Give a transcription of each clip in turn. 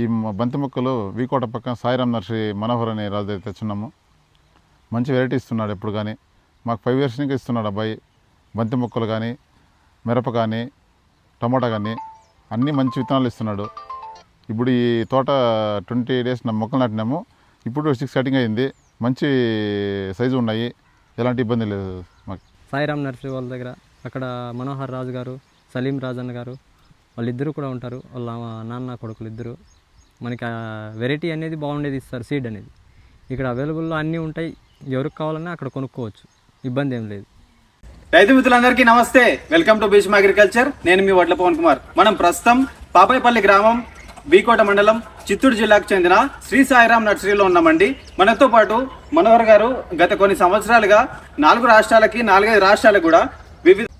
ఈ బంతి మొక్కలు వీకోట పక్కన సాయిరామ్ నర్సరీ మనోహర్ అనే రాజు దగ్గర తెచ్చున్నాము. మంచి వెరైటీ ఇస్తున్నాడు ఎప్పుడు కానీ. మాకు 5 years నుంచి ఇస్తున్నాడు అబ్బాయి. బంతి మొక్కలు కానీ, మిరప కానీ, టమోటా కానీ అన్నీ మంచి విత్తనాలు ఇస్తున్నాడు. ఇప్పుడు ఈ తోట 20 days మొక్కలు నాటినాము. ఇప్పుడు 6 కటింగ్ అయింది. మంచి సైజు ఉన్నాయి, ఎలాంటి ఇబ్బంది లేదు మాకు. సాయిరామ్ నర్సరీ వాళ్ళ దగ్గర అక్కడ మనోహర్ రాజు గారు, సలీం రాజన్న గారు వాళ్ళిద్దరూ కూడా ఉంటారు. వాళ్ళ నాన్న కొడుకులు ఇద్దరు. మనకి ఆ వెరైటీ అనేది బాగుండేది ఇస్తారు, సీడ్ అనేది. ఇక్కడ అవైలబుల్లో అన్నీ ఉంటాయి. ఎవరికి కావాలన్నా అక్కడ కొనుక్కోవచ్చు, ఇబ్బంది ఏం లేదు. రైతు మిత్రులందరికీ నమస్తే, వెల్కమ్ టు భీష్మ అగ్రికల్చర్. నేను మీ వడ్ల పవన్ కుమార్. మనం ప్రస్తుతం పాపాయపల్లి గ్రామం, వీకోట మండలం, చిత్తూరు జిల్లాకు చెందిన శ్రీ సాయిరామ్ నర్సరీలో ఉన్నామండి. మనతో పాటు మనోహర్ గారు గత కొన్ని సంవత్సరాలుగా 4 రాష్ట్రాలకి 4-5 రాష్ట్రాలకు కూడా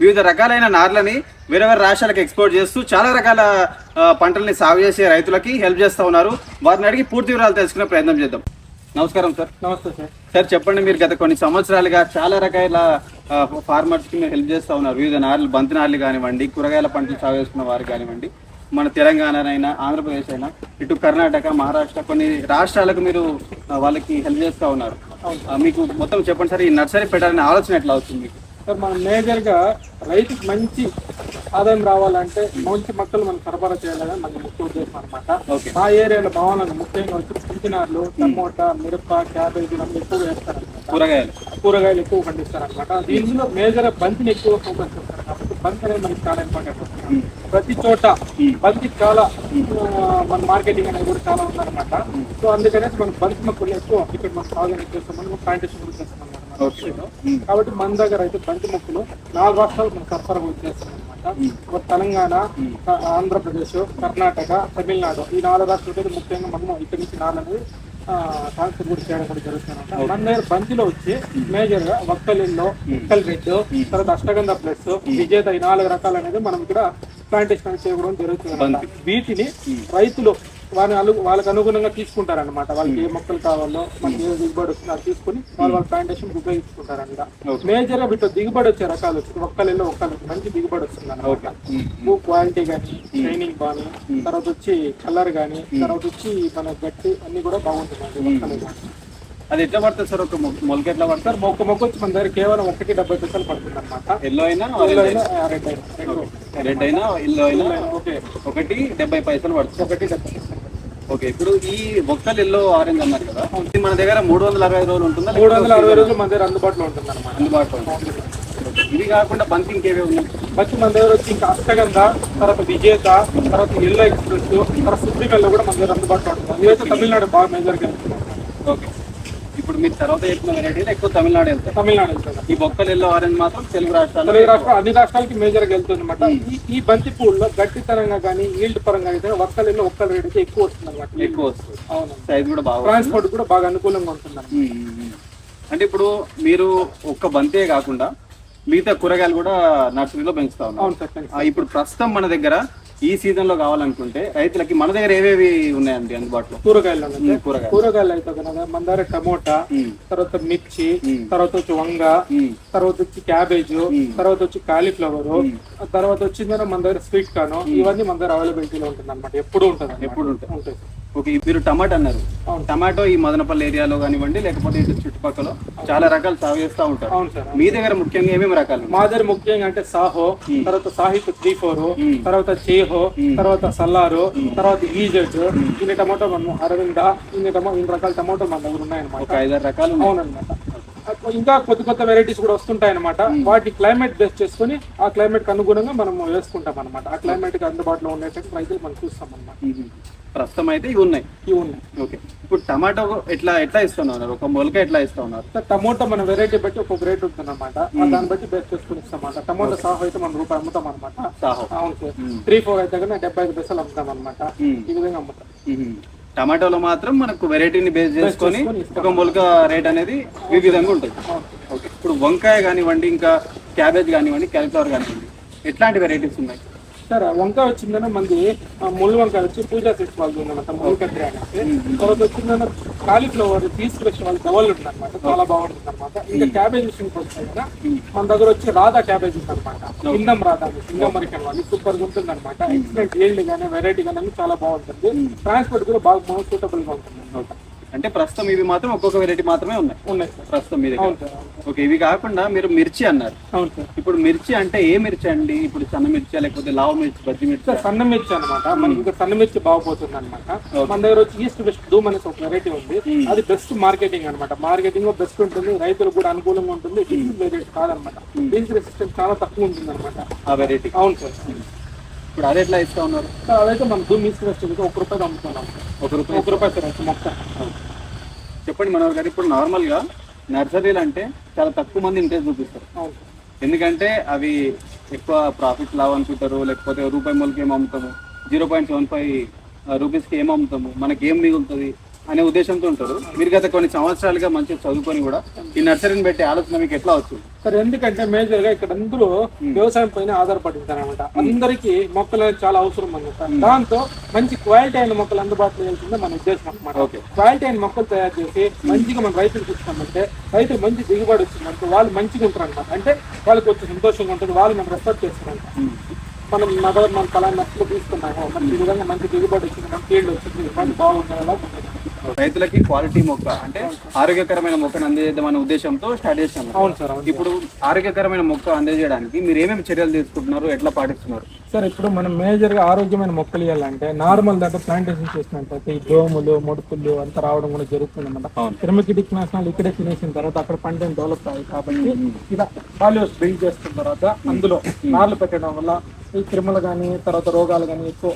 వివిధ రకాలైన నార్లని వేరే వేరే రాష్ట్రాలకు ఎక్స్పోర్ట్ చేస్తూ చాలా రకాల పంటల్ని సాగు చేసే రైతులకి హెల్ప్ చేస్తూ ఉన్నారు. వారిని అడిగి పూర్తి వివరాలు తెలుసుకునే ప్రయత్నం చేద్దాం. నమస్కారం సార్. నమస్తే సార్. సార్ చెప్పండి, మీరు గత కొన్ని సంవత్సరాలుగా చాలా రకాల ఫార్మర్స్కి మీరు హెల్ప్ చేస్తూ ఉన్నారు. వివిధ నార్లు, బంతి నార్లు కానివ్వండి, కూరగాయల పంటలు సాగు చేసుకున్న వారు కానివ్వండి, మన తెలంగాణనైనా, ఆంధ్రప్రదేశ్ అయినా, ఇటు కర్ణాటక, మహారాష్ట్ర కొన్ని రాష్ట్రాలకు మీరు వాళ్ళకి హెల్ప్ చేస్తూ ఉన్నారు. మీకు మొత్తం చెప్పండి సార్, ఈ నర్సరీ పెట్టాలనే ఆలోచన ఎట్లా అవుతుంది మీకు? సార్, మనం మేజర్గా రైతుకి మంచి ఆదాయం రావాలంటే మంచి మొక్కలు మనం సరఫరా చేయాలని మనకి ముఖ్య ఉద్దేశం అనమాట. మా ఏరియాలో భావనలు ముఖ్యంగా వచ్చి పింఛనార్లు, టమోటా, మిరప, క్యాబేజీ అన్ని ఎక్కువ వేస్తారనమాట. కూరగాయలు ఎక్కువ పండిస్తారనమాట. దీనిలో మేజర్ బంతిని ఎక్కువ ఫోకస్ చేస్తారు కాబట్టి బంతి అనేది మనకి చాలా ఇంపార్టెంట్ వస్తుంది. ప్రతి చోట బంతి చాలా మన మార్కెటింగ్ అనేది కూడా చాలా ఉందన్నమాట. సో అందుకనేసి మనం బంతి మొక్కలు ఎక్కువ ఇక్కడ మనం సాగు చేస్తాం, మనం ప్లాంటేషన్ కూడా చేస్తాం అన్నమాట. కాబట్టి మన దగ్గర అయితే బంతి మొక్కలు 4 రాష్ట్రాలు మనం సరఫరా చేస్తాం అనమాట. తెలంగాణ, ఆంధ్రప్రదేశ్, కర్ణాటక, తమిళనాడు ఈ 4 రాష్ట్రాలు ముఖ్యంగా మనము ఇక్కడి నుంచి నాలుగు ట్రాన్స్ఫర్ కూడా చేయడం కూడా జరుగుతుంది. మన దగ్గర బంతిలో వచ్చి మేజర్ గా వక్కలిల్లో, ఉక్కల్ రెడ్, తర్వాత అష్టగంధ ప్లస్, విజేత ఈ 4 రకాలు అనేది మనం ఇక్కడ ప్లాంటేషన్ చేయడం జరుగుతుంది. వీటిని రైతులు వాళ్ళకి అనుగుణంగా తీసుకుంటారనమాట. వాళ్ళకి ఏ మొక్కలు కావాలో, మనకి ఏ దిగుబడి వస్తుందో అది తీసుకుని వాళ్ళ ప్లాంటేషన్ ఉపయోగించుకుంటారనమాట. మేజర్ గా వీటిలో దిగుబడి వచ్చే రకాలు ఒక్కలలో మంచి దిగుబడి వస్తుంది అనమాట. క్వాలిటీ కానీ, ట్రైనింగ్ కానీ, తర్వాత వచ్చి కలర్ కానీ, తర్వాత వచ్చి మన గట్టి అన్ని కూడా బాగుంటుంది ఒక్కలు. అది ఎట్లా పడుతుంది సార్? ఒక మొలక ఎట్లా పడతారు? మొక్క వచ్చి మన దగ్గర కేవలం 1.70 పైసలు పడుతుంది అనమాట. ఎల్లో అయినా రెడ్ అయినా ఎల్లో అయినా ఒకటి 70 పైసలు పడుతుంది. 1.70. ఓకే, ఇప్పుడు ఈ ఒక్కలు ఎల్లో ఆరెంజ్ అన్నారు కదా, మన దగ్గర 365 రోజులు ఉంటుందా? 360 రోజులు మన దగ్గర అందుబాటులో ఉంటుంది అనమాట. అందుబాటులో. ఇవి కాకుండా బంతి ఇంకేవే ఉన్నాయి? బంతి మన దగ్గర వచ్చి ఇంకా అష్టగంధ, తర్వాత విజేత, తర్వాత ఎల్లో ఎక్స్ప్రెస్, తర్వాత సుబ్రికల్లో కూడా మన దగ్గర అందుబాటులో ఉంటుంది. ఇదైతే తమిళనాడు బాగా మేజర్గా వెళ్తుంది. ఓకే, ఇప్పుడు మీరు తర్వాత చెప్పిన వెరైటీలు ఎక్కువ తమిళనాడు వెళ్తారు. తమిళనాడు వెళ్తుంది. ఈ బొక్కలు ఎల్లో ఆరెంజ్ మాత్రం తెలుగు రాష్ట్రాలు, అన్ని రాష్ట్రాలకి మేజర్గా వెళ్తుంది అనమాట. ఈ బంతి పూల్లో గట్టితనంగా కానీ, ఈల్డ్ పరంగా అయితే ఒక్కలు రేట్ అయితే ఎక్కువ వస్తుంది అనమాట. ఎక్కువ వస్తుంది. అవును, సైజ్ కూడా బాగా, ట్రాన్స్పోర్ట్ కూడా బాగా అనుకూలంగా ఉంటుంది. అంటే ఇప్పుడు మీరు ఒక్క బంతే కాకుండా మిగతా కూరగాయలు కూడా నర్సరీలో పెంచుతా ఉన్నారు. అవును సార్. ఇప్పుడు ప్రస్తుతం మన దగ్గర ఈ సీజన్ లో కావాలనుకుంటే రైతులకి మన దగ్గర ఏవేవి ఉన్నాయండి అందుబాటులో? కూరగాయలు అయితే కనుక మన దగ్గర టమోటా, తర్వాత మిర్చి, తర్వాత వచ్చి వంగ, తర్వాత వచ్చి క్యాబేజ్, తర్వాత వచ్చి కాలీఫ్లవర్, తర్వాత వచ్చి మన దగ్గర స్వీట్ కార్న్, ఇవన్నీ మన దగ్గర అవైలబిలిటీలో ఉంటుంది అనమాట. ఎప్పుడు ఉంటుంది. ఓకే, మీరు టమాటో అన్నారు. టమాటో ఈ మదనపల్లి ఏరియాలో కానివ్వండి, లేకపోతే ఇటు చుట్టుపక్కల చాలా రకాలు సాగు చేస్తూ ఉంటారు. అవును సార్. మీ దగ్గర ముఖ్యంగా ఏమేమి రకాలు? మా దగ్గర ముఖ్యంగా అంటే సాహో, తర్వాత సాహిత్ 3-4, తర్వాత చేహో, తర్వాత సల్లారు, తర్వాత ఈజెడ్, ఇన్ని టమాటో మనం అరవింద, ఇన్ని రకాల టమాటో మన దగ్గర ఉన్నాయన్నమాట. ఒక 5-6 రకాలు. అవునన్నమాట. ఇంకా కొత్త వెరైటీస్ కూడా వస్తుంటాయి అనమాట. వాటి క్లైమేట్ బేస్ చేసుకుని ఆ క్లైమేట్ కి అనుగుణంగా మనం వేసుకుంటాం అనమాట. ఆ క్లైమేట్ కి అందుబాటులో ఉండేటట్టు రైతులు మనం చూస్తాం అనమాట. ప్రస్తుతం అయితే ఇవి ఉన్నాయి. ఓకే, ఇప్పుడు టమాటో ఎట్లా ఇస్తున్నారు? ఒక మొలక ఎట్లా ఇస్తా ఉన్నారు? టమోటా మన వెరైటీ బట్టి ఒక్కొక్క రేట్ ఉంటుంది అనమాట. దాన్ని బట్టి బేస్ చేసుకుని ఇస్తాం అనమాట. టమోటా సాహో అయితే మనం రూపాయి అమ్ముతాం అనమాట. అవును సార్. 3-4 అయితే కన్నా 75 పైసలు అమ్ముతాం అనమాట. ఈ విధంగా అమ్ముతాం. టమాటోలో మాత్రం మనకు వెరైటీని బేస్ చేసుకొని ఒక మొలక రేట్ అనేది ఈ విధంగా ఉంటుంది. ఓకే, ఇప్పుడు వంకాయ కానివ్వండి, ఇంకా క్యాబేజ్ కానివ్వండి, క్యాలీఫ్లవర్ కానివ్వండి, ఎట్లాంటి వెరైటీస్ ఉన్నాయి? సార్ వంకాయ వచ్చిందన్న మంది ముళ్ళు వంకాయ వచ్చి పూజా సెట్స్ వాళ్ళు ఉందన్నమాట, ముళ్ళు కత్తిరి అనేసి. తర్వాత వచ్చిందన్న కాలీఫ్లవర్ తీసుకొచ్చిన వాళ్ళు డబల్ ఉంటుంది అనమాట, చాలా బాగుంటుంది అనమాట. ఇంకా క్యాబేజ్ విషయంకి వస్తాయి కదా, మన దగ్గర వచ్చి రాధా క్యాబేజ్ ఉంది అనమాట, కిందం రాధా కిందం అమెరికన్ వాళ్ళు సూపర్ గా ఉంటుంది అనమాట. ఎక్సలెంట్ ఈల్డ్ కానీ వెరైటీ కానీ చాలా బాగుంటుంది, ట్రాన్స్పోర్ట్ కూడా బాగా సూటబుల్ గా ఉంటుంది అనమాట. అంటే ప్రస్తుతం ఇవి మాత్రం ఒక్కొక్క వెరైటీ మాత్రమే ఉన్నాయి సార్ ప్రస్తుతం మీ దగ్గర. అవును సార్. ఓకే, ఇవి కాకుండా మీరు మిర్చి అన్నారు. అవును సార్. ఇప్పుడు మిర్చి అంటే ఏ మిర్చి అండి? ఇప్పుడు సన్న మిర్చి లేకపోతే లావు మిర్చి, బజ్జి మిర్చి? సార్ సన్న మిర్చి అనమాట, మనకి ఇంకా సన్న మిర్చి బాగుపోతుంది అనమాట. మన దగ్గర వచ్చి ఈస్ట్ వెస్ట్ ధూమ్ అనేసి ఒక వెరైటీ ఉంది, అది బెస్ట్ మార్కెటింగ్ అనమాట. మార్కెటింగ్ బెస్ట్ ఉంటుంది, రైతులకు కూడా అనుకూలంగా ఉంటుంది, డిసీజ్ వెరైటీ కాదనమాట. డిసీజ్ రెసిస్టెన్స్ చాలా తక్కువ ఉంటుంది అనమాట ఆ వెరైటీ. అవును సార్. ఇప్పుడు అది ఎట్లా ఇస్తా ఉన్నారు? సార్ అదైతే మనం ధూమ్ ఈస్ట్ వెస్ట్ ₹1 అమ్ముతున్నాం. ₹1 సార్ మొక్క. చెప్పండి మనోహర్ గారు, ఇప్పుడు నార్మల్గా నర్సరీలు అంటే చాలా తక్కువ మంది ఇంట్రెస్ట్ చూపిస్తారు. అవును సార్. ఎందుకంటే అవి ఎక్కువ ప్రాఫిట్ లావ్ అనుకుంటారు, లేకపోతే రూపాయి మూలకి ఏం అమ్ముతాము, 0.75 రూపీస్కి ఏం అమ్ముతాము, మనకి ఏం మిగులుతుంది అనే ఉద్దేశంతో ఉంటారు. మీరు గత కొన్ని సంవత్సరాలుగా మంచిగా చదువుకొని కూడా ఈ నర్సరీని పెట్టే ఆలోచన మీకు ఎట్లా వచ్చింది? సార్ ఎందుకంటే మేజర్ గా ఇక్కడ అందరూ వ్యవసాయం పైన ఆధారపడి ఉంటారు అనమాట. అందరికీ మొక్కలు అనేది చాలా అవసరం అనమాట. దాంతో మంచి క్వాలిటీ అయిన మొక్కలు అందుబాటులో వెళ్తుందే మన ఉద్దేశం అనమాట. క్వాలిటీ అయిన మొక్కలు తయారు చేసి మంచిగా మన రైతులకు ఇచ్చామంటే రైతులు మంచి దిగుబడి వచ్చిందంటే వాళ్ళు మంచిగా ఉంటారు అనమాట. అంటే వాళ్ళకి వచ్చి సంతోషంగా ఉంటుంది, వాళ్ళు మనం రెస్పెక్ట్ చేస్తారంట. మనం మన పలానా నర్సులు తీసుకున్నాము, మనకి ఈ విధంగా మంచి దిగుబడి వచ్చింది, మన ఫీల్డ్ వచ్చింది, మంచి బాగుండేలా రైతులకి క్వాలిటీ మొక్క అంటే ఆరోగ్యకరమైన మొక్కను అందజేద్దామనే ఉద్దేశంతో స్టార్ట్ చేశాను. అవును సార్. ఇప్పుడు ఆరోగ్యకరమైన మొక్క అందజేయడానికి మీరు ఏమేమి చర్యలు తీసుకుంటున్నారు, ఎట్లా పాటిస్తున్నారు? సార్ ఇప్పుడు మనం మేజర్ గా ఆరోగ్యమైన మొక్కలు ఇవ్వాలంటే నార్మల్ దాంట్లో ప్లాంటేషన్ చేసినట్లయితే ఈ దోమలు మొడుకులు అంతా రావడం కూడా జరుగుతుంది అనమాట. కిరణకిటిక్నాశనాలు ఇక్కడే తినేసిన తర్వాత అక్కడ పంట డెవలప్ అయ్యాయి కాబట్టి ఇలా పాలియోస్ బిల్డ్ చేస్తున్న తర్వాత అందులో నార్లు పెట్టడం వల్ల ఈ క్రిములు కానీ తర్వాత రోగాలు కానీ ఎక్కువ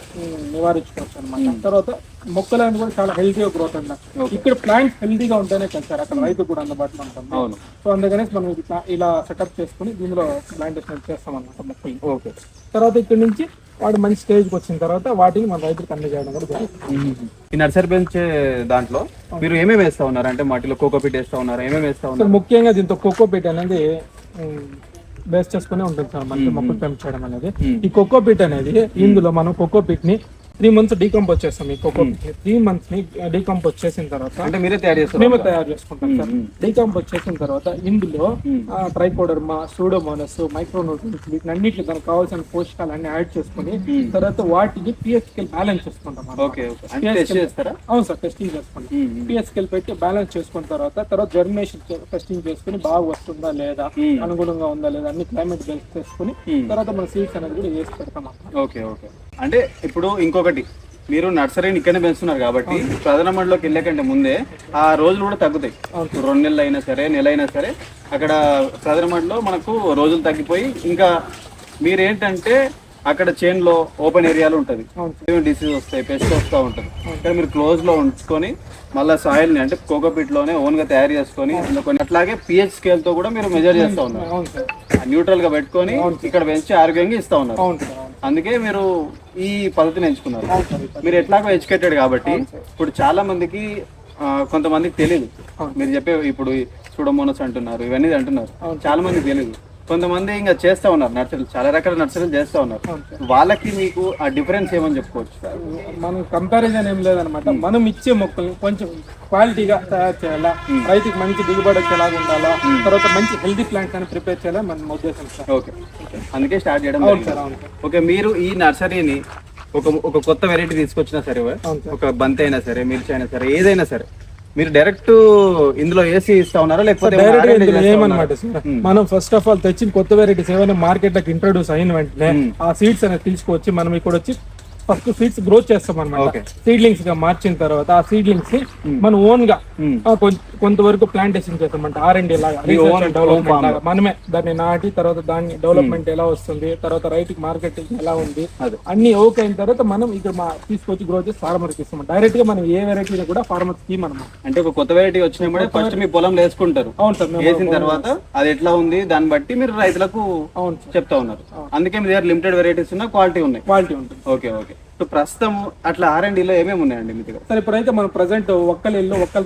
నివారించుకోవచ్చు అనమాట. తర్వాత మొక్కలు అనేది కూడా చాలా హెల్తీగా గ్రోత్ అన్నమాట. ఇక్కడ ప్లాంట్స్ హెల్తీగా ఉంటేనే కదా సార్ అక్కడ రైతు కూడా అందుబాటులో ఉంటుంది. సో అందుకనే మనం ఇలా సెటప్ చేసుకుని దీనిలో ప్లాంటేషన్ చేస్తాం అనమాట మొక్కలు. ఓకే, తర్వాత ఇక్కడ నుంచి వాడు మంచి స్టేజ్కి వచ్చిన తర్వాత వాటిని మన రైతులకు అందజేయడం కూడా జరుగుతుంది. ఈ నర్సరీ పెంచే దాంట్లో మీరు ఏమేమి వేస్తా ఉన్నారు? అంటే మాటిలో కోకోపీట్ వేస్తా ఉన్నారు, ఏమేమి వేస్తా ఉన్నారు? ముఖ్యంగా దీంతో కోకోపీట్ అనేది బేస్ చేసుకునే ఉంటుంది సార్ మనకి మొక్కలు పెంచడం అనేది. ఈ కోకోపీట్ అనేది ఇందులో మనం కోకోపీట్ ని 3 months డీకంపోజ్ చేస్తాం. ఈ కోకోపీట్ 3 months ని డీకంపోజ్ చేసిన తర్వాత అంటే మీరే తయారు చేస్తారు? మేము తయారు చేసుకుంటాం సార్. డీకంపోజ్ చేసిన తర్వాత ఇందులో ట్రైకోడర్మా, సూడోమోనస్, మైక్రోన్యూట్రియన్స్ వీటినన్నిటిని దానికి కావాల్సిన పోషకాలన్నీ యాడ్ చేసుకుని తర్వాత వాటిని పిహెచ్ స్కేల్ బ్యాలెన్స్ చేసుకుంటాం. అవును సార్, టెస్టింగ్ చేసుకుంటాం. పిహెచ్ స్కేల్ పెట్టి బ్యాలెన్స్ చేసుకున్న తర్వాత జర్మినేషన్ టెస్టింగ్ చేసుకుని బాగా వస్తుందా లేదా, అనుగుణంగా ఉందా లేదా అన్ని క్లైమేట్ బేస్ చేసుకుని తర్వాత మన సీడ్స్ అనేది కూడా వేసి పెడతాం. Okay okay. అంటే ఇప్పుడు ఇంకొకటి, మీరు నర్సరీని ఇక్కడనే పెంచుతున్నారు కాబట్టి ప్రధాన మండలిలోకి వెళ్ళే కంటే ముందే ఆ రోజులు కూడా తగ్గుతాయి. 2 నెలలు అయినా సరే, నెల అయినా సరే అక్కడ ప్రధాన మండలిలో మనకు రోజులు తగ్గిపోయి ఇంకా మీరేంటంటే అక్కడ చైన్ లో ఓపెన్ ఏరియాలు ఉంటుంది, డిసీజ్ వస్తాయి, పెస్ట్ వస్తూ ఉంటుంది. ఇక్కడ మీరు క్లోజ్ లో ఉంచుకొని మళ్ళీ సాయిల్ ని అంటే కోకోపీట్ లోనే ఓన్ గా తయారు చేసుకొని అట్లాగే పిహెచ్ స్కేల్ తో కూడా మీరు మెజర్ చేస్తా ఉన్నారు, న్యూట్రల్ గా పెట్టుకొని ఇక్కడ పెంచి ఆరోగ్యంగా ఇస్తా ఉన్నారు. అందుకే మీరు ఈ పద్ధతిని ఎంచుకున్నారు. మీరు ఎట్లాగో ఎడ్యుకేటెడ్ కాబట్టి ఇప్పుడు చాలా మందికి కొంతమందికి తెలియదు. మీరు చెప్పే ఇప్పుడు సూడోమోనస్ అంటున్నారు, ఇవన్నీ అంటున్నారు, చాలా మందికి తెలియదు. కొంతమంది ఇంకా చేస్తా ఉన్నారు నర్సరీలు, చాలా రకాల నర్సరీలు చేస్తా ఉన్నారు. వాళ్ళకి మీకు ఆ డిఫరెన్స్ ఏమని చెప్పుకోవచ్చు? మనం కంపారిజన్ ఏం లేదనమాట. మనం ఇచ్చే మొక్కల్ని కొంచెం క్వాలిటీగా తయారు చేయాలా, రైతుకి మంచి దిగుబడి వచ్చేలాగా ఉండాలా, తర్వాత మంచి హెల్తీ ప్లాంట్స్ అని ప్రిపేర్ చేయాలా మన ఉద్దేశం సార్. ఓకే, అందుకే స్టార్ట్ చేయడం. ఓకే, మీరు ఈ నర్సరీని ఒక కొత్త వెరైటీ తీసుకొచ్చినా సరే, ఒక బంతి అయినా సరే, మిర్చి అయినా సరే, ఏదైనా సరే మీరు డైరెక్ట్ ఇందులో ఏసీ ఇస్తా ఉన్నారా లేకపోతే ఏమన్నమాట సార్? మనం ఫస్ట్ ఆఫ్ ఆల్ తెచ్చిన కొత్త వెరైటీస్ ఏమైనా మార్కెట్ లోకి ఇంట్రొడ్యూస్ అయిన వెంటనే ఆ సీడ్స్ అనేది తీసుకొచ్చి మనం ఇక్కడ వచ్చి ఫస్ట్ సీడ్స్ గ్రోత్ చేస్తాం అనమాట. సీడ్లింగ్స్ గా మార్చిన తర్వాత ఆ సీడ్లింగ్స్ ని మనం ఓన్ గా కొంతవరకు ప్లాంటేషన్ చేస్తాం అంటే R&D లాగా, డెవలప్మెంట్ లాగా మనమే దాన్ని నాటి తర్వాత దాన్ని డెవలప్మెంట్ ఎలా వస్తుంది, తర్వాత రైతుకి మార్కెటింగ్ ఎలా ఉంది, అన్ని ఓకే అయిన తర్వాత మనం ఇక్కడ తీసుకొచ్చి గ్రోత్ చేసి ఫార్మర్ కి ఇస్తాం. డైరెక్ట్ గా మనం ఏ వెరైటీ కూడా ఫార్మర్ స్కీమ్ అనమాట. అంటే ఒక కొత్త వెరైటీ వచ్చినప్పుడు ఫస్ట్ మీ పొలం వేసుకుంటారు. అవును సార్, వేసిన తర్వాత అది ఎట్లా ఉంది దాన్ని బట్టి మీరు రైతులకు చెప్తా ఉన్నారు. అందుకే మీ దగ్గర లిమిటెడ్ వెరైటీస్ ఉన్నా క్వాలిటీ ఉన్నాయి. క్వాలిటీ ఉంటుంది. Okay okay. సో ప్రస్తుతం అట్లా R&Dలో ఏమేమి ఉన్నాయండి మీ దగ్గర? సార్ ఇప్పుడైతే మనం ప్రజెంట్ ఒక్కల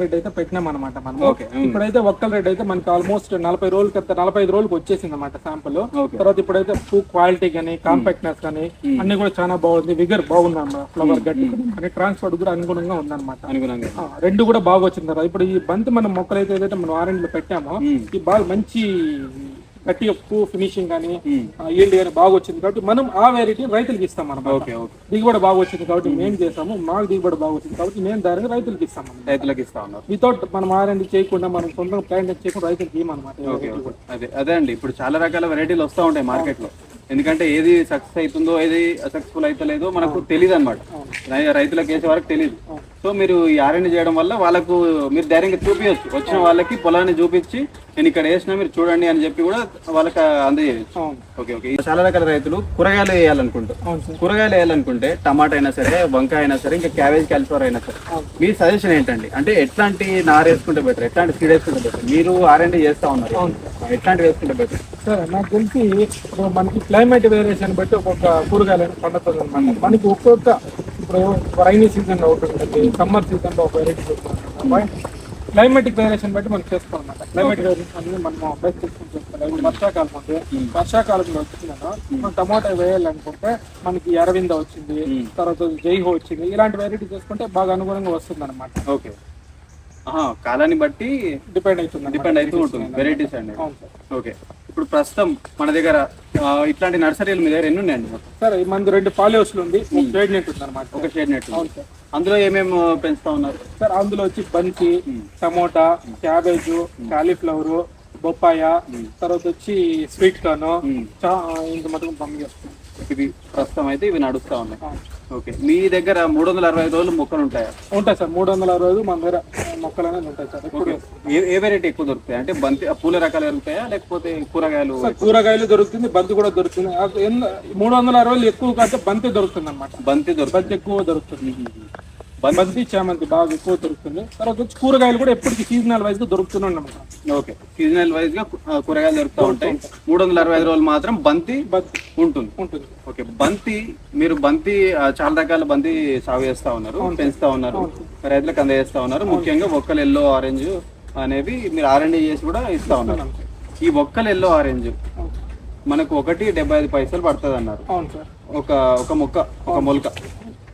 రేట్ అయితే పెట్టినాం అనమాట మనం. ఓకే. ఇప్పుడైతే ఒక్కల రేట్ అయితే మనకి ఆల్మోస్ట్ 45 రోజులకు వచ్చేసింది అనమాట శాంపుల్. తర్వాత ఇప్పుడైతే క్వాలిటీ కానీ కాంపాక్ట్నెస్ కానీ అన్ని కూడా చాలా బాగుంది, విగర్ బాగుంది అన్నమాట, ఫ్లవర్ గట్టి కానీ ట్రాన్స్పోర్ట్ కూడా అనుగుణంగా ఉందన్నమాట. రెండు కూడా బాగా వచ్చింది కదా. ఇప్పుడు ఈ బంతి మనం మొక్కలు అయితే మనం R&Dలో పెట్టామో ఈ బాగా మంచి గట్టి ఫినిషింగ్ కానీ ఈల్డ్ కానీ బాగా వచ్చింది కాబట్టి మనం ఆ వెరైటీ రైతులకు ఇస్తాం అనమాట. దిగుబడి బాగా వచ్చింది కాబట్టి మేము చేస్తాము, మాకు దిగుబడి బాగా వచ్చింది కాబట్టి మేము దాన్ని రైతులకు ఇస్తాం. వితౌట్ మనం R&D చేయకుండా మనం సొంతంగా ప్లాంట్ చేయకుండా రైతులకు ఇవ్వమన్నమాట. అదే అండి, ఇప్పుడు చాలా రకాల వెరైటీలు వస్తూ ఉంటాయి మార్కెట్ లో. ఎందుకంటే ఏది సక్సెస్ అవుతుందో ఏది సక్సెస్ఫుల్ అవుతలేదో మనకు తెలియదు అనమాట, రైతులకు వేసే వరకు తెలియదు. సో మీరు ఈ R&D చేయడం వల్ల వాళ్ళకు మీరు ధైర్యంగా చూపించచ్చు, వచ్చిన వాళ్ళకి పొలాన్ని చూపించి నేను ఇక్కడ వేసినా మీరు చూడండి అని చెప్పి కూడా వాళ్ళకి అందజేయచ్చు. ఓకే. చాలా రకాల రైతులు కూరగాయలు వేయాలనుకుంటే టమాటా అయినా సరే, వంకాయ అయినా సరే, ఇంకా క్యాబేజ్, క్యాలిఫ్లవర్ అయినా సరే, మీ సజెషన్ ఏంటండి? అంటే ఎట్లాంటి నారు వేసుకుంటే బెటర్, ఎట్లాంటి సీడ్ వేసుకుంటే బెటర్? మీరు R&D చేస్తా ఉన్నారు, ఎట్లాంటి వేసుకుంటే బెటర్? సార్ నాకు తెలిసి మనకి క్లైమేట్ వేరియేషన్ బట్టి ఒక్కొక్క కూరగాయలు పండుతుంది అనమాట. మనకి ఒక్కొక్క ఇప్పుడు రైనీ సీజన్ లో ఒకటి ఉంటుంది, సమ్మర్ సీజన్ లో ఒక వెరైటీ ఉంటుంది. క్లైమేటిక్ వేరియేషన్ బట్టి మనం చేసుకోవాలన్నమాట. క్లైమేటిక్ వేరియేషన్ అనేది మనం బెస్ట్ చేసుకోవాలి. ఇప్పుడు వర్షాకాలం అంటే వర్షాకాలంలో వచ్చిందన్నా మనం టమాటా వేయాలనుకుంటే మనకి అరవింద వచ్చింది, తర్వాత జైహో వచ్చింది, ఇలాంటి వెరైటీ చేసుకుంటే బాగా అనుగుణంగా వస్తుంది అనమాట. ఓకే. కాలాన్ని బట్టి డిపెండ్ అవుతూ ఉంటుంది వెరైటీస్ అండి. ఓకే. ఇప్పుడు ప్రస్తుతం మన దగ్గర ఇట్లాంటి నర్సరీలు మీ దగ్గర ఎన్ని ఉన్నాయండి? సార్ మన 2 పాలి హౌస్లు ఉంది, ఒక షేడ్ నెట్ ఉంది అనమాట. ఒక షేడ్ నెట్. అందులో ఏమేమి పెంచుతా ఉన్నారు సార్? అందులో వచ్చి బంతి, టమోటా, క్యాబేజ్, కాలీఫ్లవర్, బొప్పాయ, తర్వాత వచ్చి స్వీట్ కార్న్, ఇంత మటుకు పంపిస్తాం. ఇవి ప్రస్తుతం అయితే ఇవి నడుస్తా ఉన్నాయి. ఓకే. మీ దగ్గర 365 రోజులు మొక్కలు ఉంటాయా? ఉంటాయి సార్, 365 మన దగ్గర మొక్కలు అనేది ఉంటాయి సార్. ఏ వెరైటీ ఎక్కువ దొరుకుతాయి? అంటే బంతి పూల రకాలు దొరుకుతాయా లేకపోతే కూరగాయలు? కూరగాయలు దొరుకుతుంది, బంతి కూడా దొరుకుతుంది. 360 ఎక్కువ కంటే బంతి దొరుకుతుంది అనమాట. బంతి ఎక్కువ దొరుకుతుంది. బంతి, చామంతి బాగా ఎక్కువ దొరుకుతుంది. తర్వాత వచ్చి కూరగాయలు కూడా ఎప్పటికీ సీజనల్ వైజ్ గా దొరుకుతూనే ఉన్నాం. ఓకే. సీజనల్ వైజ్ గా కూరగాయలు దొరుకుతూ ఉంటాయి. 365 రోజులు మాత్రం బంతి ఉంటుంది. ఓకే. మీరు చాలా రకాల బంతి సాగు చేస్తా ఉన్నారు, పెంచుతా ఉన్నారు, రైతులకు అందజేస్తా ఉన్నారు. ముఖ్యంగా ఒక్కలు ఎల్లో ఆరెంజ్ అనేవి మీరు R&D చేసి కూడా ఇస్తా ఉన్నారు. ఈ ఒక్కలు ఎల్లో ఆరెంజ్ మనకు 1.75 పైసలు పడుతుంది అన్నారు ఒక మొలక.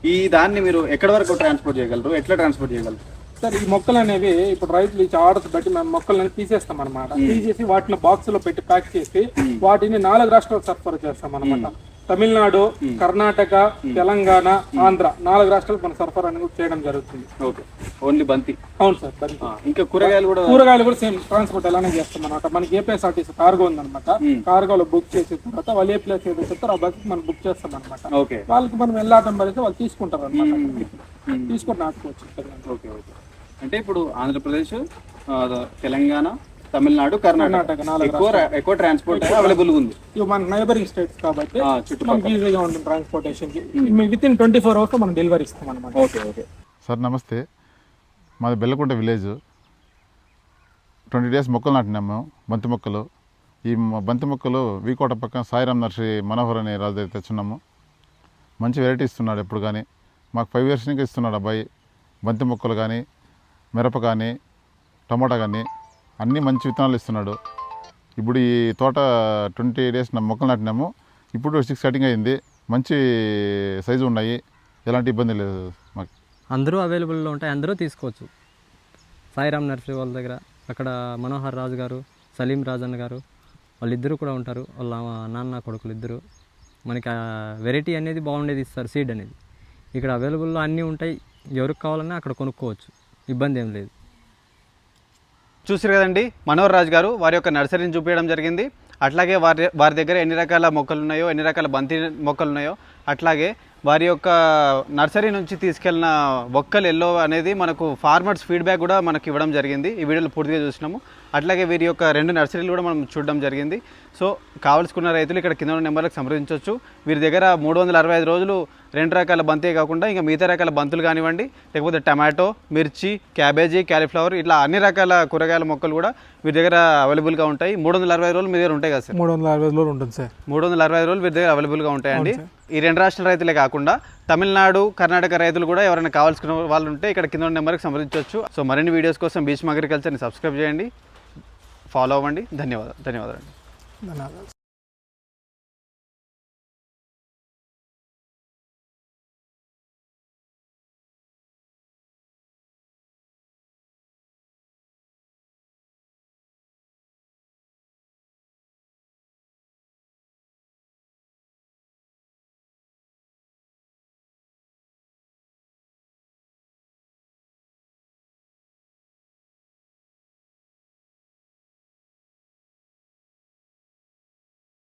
ఈ దాన్ని మీరు ఎక్కడి వరకు ట్రాన్స్పోర్ట్ చేయగలరు, ఎట్లా ట్రాన్స్పోర్ట్ చేయగలరు? సార్ ఈ మొక్కలు అనేవి ఇప్పుడు రైతులు ఇచ్చే ఆర్డర్స్ బట్టి మేము మొక్కలను తీసేస్తాం అనమాట. తీసేసి వాటిని బాక్స్ లో పెట్టి ప్యాక్ చేసి వాటిని 4 రాష్ట్రాలకు సరఫరా చేస్తాం అనమాట. తమిళనాడు, కర్ణాటక, తెలంగాణ, ఆంధ్ర 4 రాష్ట్రాలకు మన సరఫరా అనేది చేయడం జరుగుతుంది. ఓకే. ఓన్లీ బంతి? అవును సార్, బంతి. ఇంకా కూరగాయలు కూడా సేమ్ ట్రాన్స్పోర్ట్ అలానే చేస్తాం అనమాట. మనకి ఏపీఎస్ఆర్టీసీ కార్గో ఉందన్నమాట. కార్గోలో బుక్ చేసిన తర్వాత వాళ్ళు ఏ ప్లేస్ ఏదో చెప్తారో ఆ బస్ మనం బుక్ చేస్తాం అనమాట. వాళ్ళకి మనం వెళ్ళాటం పడితే వాళ్ళు తీసుకుంటారు అనమాట, తీసుకొని నాటుకోవచ్చు. ఓకే. అంటే ఇప్పుడు ఆంధ్రప్రదేశ్, తెలంగాణ, తమిళనాడు, కర్ణాటక ఎక్కువ ట్రాన్స్పోర్ట్ అవైలబుల్ ఉంది. ఇవి మన నైబరింగ్ స్టేట్స్ కాబట్టి మనకి ఈజీగా ఉంటుంది ట్రాన్స్పోర్టేషన్ కి. వితిన్ 24 hours మనం డెలివరీ ఇస్తాం అనమాట. ఓకే. సార్ నమస్తే, మాది బెల్లకుంట విలేజ్. 20 days మొక్కలు నాటినాము, బంతి మొక్కలు. ఈ బంతి మొక్కలు వీకోట పక్కన సాయిరామ్ నర్సరీ మనోహర్ అనే రాజు దగ్గర తెచ్చున్నాము. మంచి వెరైటీ ఇస్తున్నాడు ఎప్పుడు కానీ. మాకు 5 years నుంచి ఇస్తున్నాడు అబ్బాయి. బంతి మొక్కలు కానీ, మిరప కానీ, టమాటా కానీ అన్నీ మంచి విత్తనాలు ఇస్తున్నాడు. ఇప్పుడు ఈ తోట 20 days మొక్కలు నాటినాము. ఇప్పుడు 6 కటింగ్ అయింది. మంచి సైజు ఉన్నాయి, ఎలాంటి ఇబ్బంది లేదు మాకు. అందరూ అవైలబుల్లో ఉంటాయి, అందరూ తీసుకోవచ్చు. సాయిరామ్ నర్సరీ వాళ్ళ దగ్గర అక్కడ మనోహర్ రాజు గారు, సలీం రాజన్న గారు వాళ్ళిద్దరూ కూడా ఉంటారు. వాళ్ళ నాన్న కొడుకులు ఇద్దరు. మనకి వెరైటీ అనేది బాగుండేది ఇస్తారు, సీడ్ అనేది. ఇక్కడ అవైలబుల్లో అన్నీ ఉంటాయి, ఎవరికి కావాలన్నా అక్కడ కొనుక్కోవచ్చు, ఇబ్బంది ఏం లేదు. చూసారు కదండి, మనోహర్ రాజు గారు వారి యొక్క నర్సరీని చూపించడం జరిగింది. అట్లాగే వారి దగ్గర ఎన్ని రకాల మొక్కలు ఉన్నాయో, ఎన్ని రకాల బంతి మొక్కలు ఉన్నాయో, అట్లాగే వారి యొక్క నర్సరీ నుంచి తీసుకెళ్ళిన ఒక్కలు ఎల్లో అనేది మనకు ఫార్మర్స్ ఫీడ్బ్యాక్ కూడా మనకి ఇవ్వడం జరిగింది. ఈ వీడియోలో పూర్తిగా చూసినాము. అట్లాగే వీరి యొక్క 2 నర్సరీలు కూడా మనం చూడడం జరిగింది. సో కావాల్సుకున్న రైతులు ఇక్కడ కింద ఉన్న నెంబర్లకు సంప్రదించవచ్చు. వీరి దగ్గర 365 రోజులు 2 రకాల బంతే కాకుండా ఇంకా మిగతా రకాల బంతులు కానివ్వండి, లేకపోతే టమాటో, మిర్చి, క్యాబేజీ, క్యాలీఫ్లవర్ ఇట్లా అన్ని రకాల కూరగాయల మొక్కలు కూడా వీరి దగ్గర అవైలబుల్గా ఉంటాయి. 360 రోజులు మీ దగ్గర ఉంటాయి కదా సార్? 360 రోజులు ఉంటుంది సార్. 360 రోజులు వీరి దగ్గర అవైలబుల్గా ఉంటాయండి. ఈ 2 రాష్ట్రాల రైతులే కాకుండా తమిళనాడు, కర్ణాటక రైతులు కూడా ఎవరైనా కావాల్సుకున్న వాళ్ళు ఉంటే ఇక్కడ కింద ఉన్న నెంబర్కి సంప్రదించవచ్చు. సో మరిన్ని వీడియోస్ కోసం భీష్మ అగ్రికల్చర్ని సబ్స్క్రైబ్ చేయండి, ఫాలో అవ్వండి. ధన్యవాదాలు.